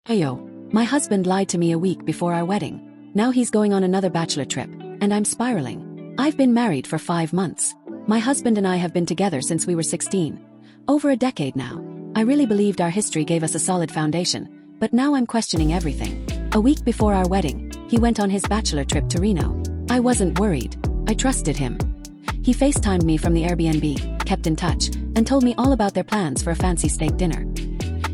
Ayo, my husband lied to me a week before our wedding. Now he's going on another bachelor trip, and I'm spiraling. I've been married for 5 months. My husband and I have been together since we were 16. Over a decade now. I really believed our history gave us a solid foundation, but now I'm questioning everything. A week before our wedding, he went on his bachelor trip to Reno. I wasn't worried. I trusted him. He FaceTimed me from the Airbnb, kept in touch, and told me all about their plans for a fancy steak dinner.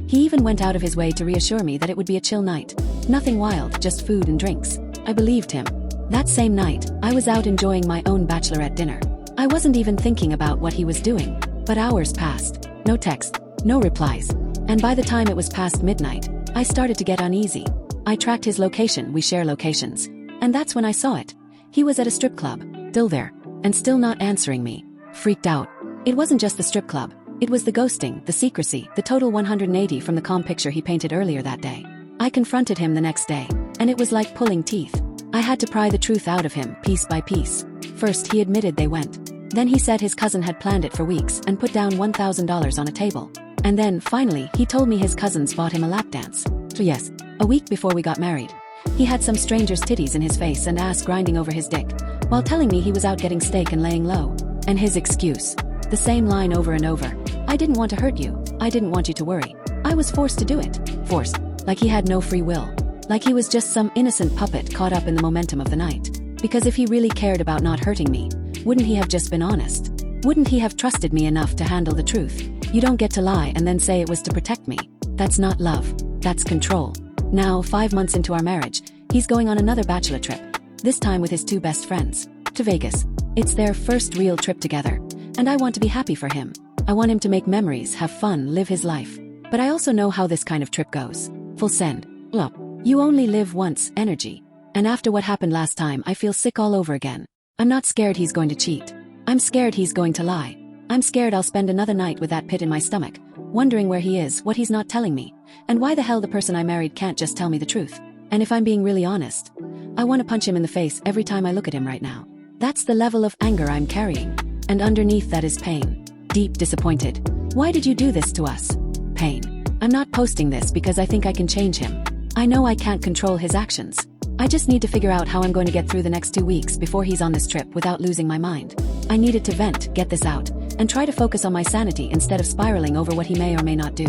He even went out of his way to reassure me that it would be a chill night. Nothing wild, just food and drinks. I believed him. That same night, I was out enjoying my own bachelorette dinner. I wasn't even thinking about what he was doing. But hours passed. No text, no replies. And by the time it was past midnight, I started to get uneasy. I tracked his location, we share locations. And that's when I saw it. He was at a strip club, still there, and still not answering me. Freaked out. It wasn't just the strip club. It was the ghosting, the secrecy, the total 180 from the calm picture he painted earlier that day. I confronted him the next day, and it was like pulling teeth. I had to pry the truth out of him, piece by piece. First, he admitted they went. Then he said his cousin had planned it for weeks and put down $1,000 on a table. And then, finally, he told me his cousins bought him a lap dance. So yes, a week before we got married. He had some stranger's titties in his face and ass grinding over his dick, while telling me he was out getting steak and laying low. And his excuse. The same line over and over. I didn't want to hurt you. I didn't want you to worry. I was forced to do it. Forced. Like he had no free will. Like he was just some innocent puppet caught up in the momentum of the night. Because if he really cared about not hurting me, wouldn't he have just been honest? Wouldn't he have trusted me enough to handle the truth? You don't get to lie and then say it was to protect me. That's not love. That's control. Now, 5 months into our marriage, he's going on another bachelor trip. This time with his 2 best friends. To Vegas. It's their first real trip together. And I want to be happy for him. I want him to make memories, have fun, live his life. But I also know how this kind of trip goes. Full send. Look, you only live once, energy. And after what happened last time, I feel sick all over again. I'm not scared he's going to cheat. I'm scared he's going to lie. I'm scared I'll spend another night with that pit in my stomach, wondering where he is, what he's not telling me, and why the hell the person I married can't just tell me the truth. And if I'm being really honest, I want to punch him in the face every time I look at him right now. That's the level of anger I'm carrying. And underneath that is pain. Deep disappointed. Why did you do this to us? Pain. I'm not posting this because I think I can change him. I know I can't control his actions. I just need to figure out how I'm going to get through the next 2 weeks before he's on this trip without losing my mind. I needed to vent, get this out, and try to focus on my sanity instead of spiraling over what he may or may not do.